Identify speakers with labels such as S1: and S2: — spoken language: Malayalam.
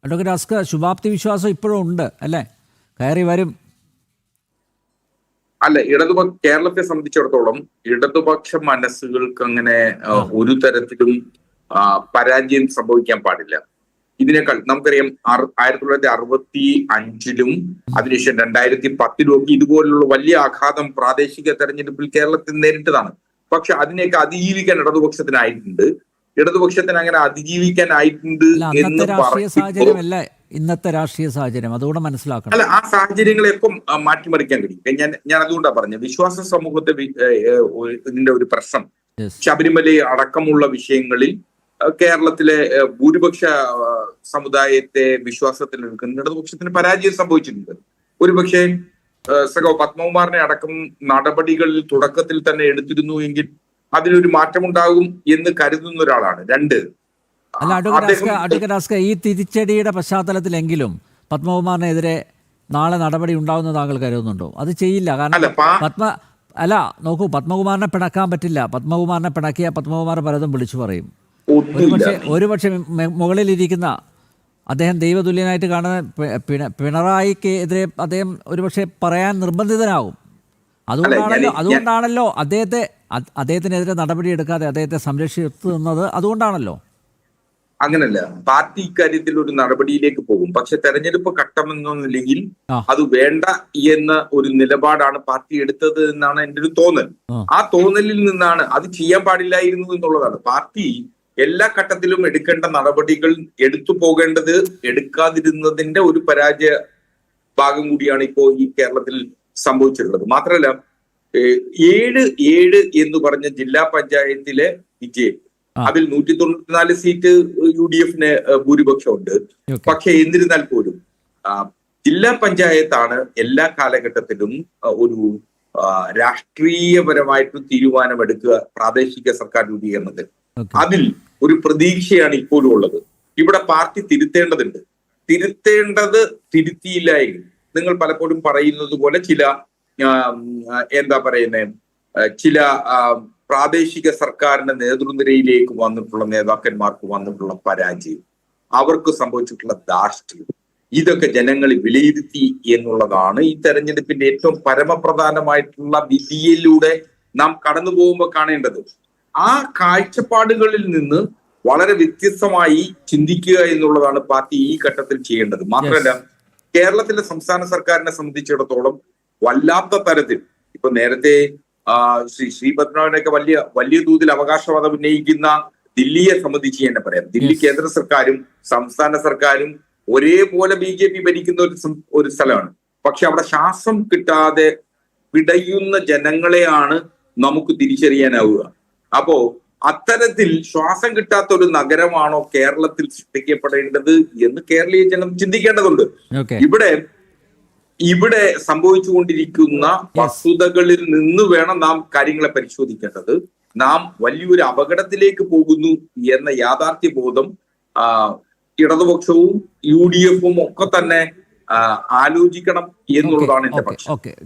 S1: അഡ്വക്കേറ്റ് അസ്കർ, ശുഭാപ്തി വിശ്വാസം ഇപ്പോഴും ഉണ്ട് അല്ലേ? കയറി വരും.
S2: അല്ല, കേരളത്തെ സംബന്ധിച്ചിടത്തോളം ഇടതുപക്ഷ മനസ്സുകൾക്ക് അങ്ങനെ ഒരു തരത്തിലും പരാജയം സംഭവിക്കാൻ പാടില്ല. ഇതിനേക്കാൾ നമുക്കറിയാം 1965 അതിനുശേഷം 2010 ഒക്കെ ഇതുപോലുള്ള വലിയ ആഘാതം പ്രാദേശിക തെരഞ്ഞെടുപ്പിൽ കേരളത്തിൽ നേരിട്ടതാണ്. പക്ഷെ അതിനെയൊക്കെ അതിജീവിക്കാൻ ഇടതുപക്ഷത്തിന് അങ്ങനെ അതിജീവിക്കാനായിട്ടുണ്ട് എന്ന്
S1: സാഹചര്യമല്ല ഇന്നത്തെ രാഷ്ട്രീയ സാഹചര്യം, അതുകൂടെ മനസ്സിലാക്കണം.
S2: അല്ല, ആ സാഹചര്യങ്ങളെയൊക്കെ മാറ്റിമറിക്കാൻ കഴിയും. ഞാൻ അതുകൊണ്ടാണ് പറഞ്ഞത്, വിശ്വാസ സമൂഹത്തെ ഇതിന്റെ ഒരു പ്രശ്നം ശബരിമല അടക്കമുള്ള വിഷയങ്ങളിൽ കേരളത്തിലെ ഭൂരിപക്ഷ സമുദായത്തെ വിശ്വാസത്തിൽ നിൽക്കുന്ന ഇടതുപക്ഷത്തിന് പരാജയം സംഭവിച്ചിട്ടുണ്ട്. ഒരുപക്ഷെ പത്മകുമാറിനെ അടക്കം നടപടികളിൽ തുടക്കത്തിൽ തന്നെ എടുത്തിരുന്നു എങ്കിൽ അതിലൊരു മാറ്റമുണ്ടാകും എന്ന് കരുതുന്ന ഒരാളാണ്.
S1: അല്ല, അഡ്വക്കേറ്റ് അസ്കർ, ഈ തിരിച്ചടിയുടെ പശ്ചാത്തലത്തിലെങ്കിലും പത്മകുമാറിനെതിരെ നാളെ നടപടി ഉണ്ടാവുന്ന താങ്കൾ കരുതുന്നുണ്ടോ? അത് ചെയ്യില്ല. കാരണം നോക്കൂ, പത്മകുമാറിനെ പിണക്കാൻ പറ്റില്ല. പത്മകുമാറിനെ പിണക്കിയ പത്മകുമാർ പലതും വിളിച്ചു പറയും. ഒരുപക്ഷെ മുകളിലിരിക്കുന്ന അദ്ദേഹം ദൈവതുല്യനായിട്ട് കാണുന്ന പിണറായിക്കെതിരെ അദ്ദേഹം ഒരുപക്ഷെ പറയാൻ നിർബന്ധിതനാകും. അതുകൊണ്ടാണല്ലോ അദ്ദേഹത്തിനെതിരെ നടപടിയെടുക്കാതെ അദ്ദേഹത്തെ സംരക്ഷിക്കുന്നത്. അതുകൊണ്ടാണല്ലോ.
S2: അങ്ങനല്ല, പാർട്ടി ഇക്കാര്യത്തിൽ ഒരു നടപടിയിലേക്ക് പോകും. പക്ഷെ തെരഞ്ഞെടുപ്പ് ഘട്ടമെന്നില്ലെങ്കിൽ അത് വേണ്ട എന്ന ഒരു നിലപാടാണ് പാർട്ടി എടുത്തത് എന്നാണ് എൻ്റെ ഒരു തോന്നൽ. ആ തോന്നലിൽ നിന്നാണ് അത് ചെയ്യാൻ പാടില്ലായിരുന്നു എന്നുള്ളതാണ്. പാർട്ടി എല്ലാ ഘട്ടത്തിലും എടുക്കേണ്ട നടപടികൾ എടുത്തു പോകേണ്ടത് എടുക്കാതിരുന്നതിന്റെ ഒരു പരാജയ ഭാഗം കൂടിയാണ് ഇപ്പോ ഈ കേരളത്തിൽ സംഭവിച്ചിട്ടുള്ളത്. മാത്രമല്ല, 7 എന്ന് പറഞ്ഞ ജില്ലാ പഞ്ചായത്തിലെ വിജയം, അതിൽ 194 സീറ്റ് UDF ഭൂരിപക്ഷമുണ്ട്. പക്ഷെ എന്നിരുന്നാൽ പോലും ജില്ലാ പഞ്ചായത്താണ് എല്ലാ കാലഘട്ടത്തിലും ഒരു രാഷ്ട്രീയപരമായിട്ട് തീരുമാനമെടുക്കുക പ്രാദേശിക സർക്കാർ രൂപീകരണത്തിൽ. അതിൽ ഒരു പ്രതീക്ഷയാണ് ഇപ്പോഴും ഉള്ളത്. ഇവിടെ പാർട്ടി തിരുത്തിയില്ല എങ്കിൽ നിങ്ങൾ പലപ്പോഴും പറയുന്നത് പോലെ ചില പ്രാദേശിക സർക്കാരിന്റെ നേതൃനിരയിലേക്ക് വന്നിട്ടുള്ള നേതാക്കന്മാർക്ക് വന്നിട്ടുള്ള പരാജയം, അവർക്ക് സംഭവിച്ചിട്ടുള്ള ധാർഷ്ട്യം, ഇതൊക്കെ ജനങ്ങൾ വിലയിരുത്തി എന്നുള്ളതാണ് ഈ തെരഞ്ഞെടുപ്പിന്റെ ഏറ്റവും പരമപ്രധാനമായിട്ടുള്ള വിധിയിലൂടെ നാം കടന്നു പോകുമ്പോൾ കാണേണ്ടത്. ആ കാഴ്ചപ്പാടുകളിൽ നിന്ന് വളരെ വ്യത്യസ്തമായി ചിന്തിക്കുക എന്നുള്ളതാണ് പാർട്ടി ഈ ഘട്ടത്തിൽ ചെയ്യേണ്ടത്. മാത്രമല്ല, കേരളത്തിലെ സംസ്ഥാന സർക്കാരിനെ സംബന്ധിച്ചിടത്തോളം വല്ലാത്ത തരത്തിൽ ഇപ്പൊ നേരത്തെ ശ്രീ പത്മനാഭനൊക്കെ വലിയ തോതിൽ അവകാശവാദം ഉന്നയിക്കുന്ന ദില്ലിയെ സംബന്ധിച്ച് തന്നെ പറയാം. ദില്ലി കേന്ദ്ര സർക്കാരും സംസ്ഥാന സർക്കാരും ഒരേപോലെ BJP ഭരിക്കുന്ന ഒരു സ്ഥലമാണ്. പക്ഷെ അവിടെ ശ്വാസം കിട്ടാതെ പിടയുന്ന ജനങ്ങളെയാണ് നമുക്ക് തിരിച്ചറിയാനാവുക. അപ്പോ അത്തരത്തിൽ ശ്വാസം കിട്ടാത്ത ഒരു നഗരമാണോ കേരളത്തിൽ സൃഷ്ടിക്കപ്പെടേണ്ടത് എന്ന് കേരളീയ ജനം ചിന്തിക്കേണ്ടതുണ്ട്. ഇവിടെ സംഭവിച്ചുകൊണ്ടിരിക്കുന്ന വസ്തുതകളിൽ നിന്ന് വേണം നാം കാര്യങ്ങളെ പരിശോധിക്കേണ്ടത്. നാം വലിയൊരു അപകടത്തിലേക്ക് പോകുന്നു എന്ന യാഥാർത്ഥ്യ ബോധം ഇടതുപക്ഷവും UDF ഒക്കെ തന്നെ ആലോചിക്കണം എന്നുള്ളതാണ് എന്റെ പക്ഷം.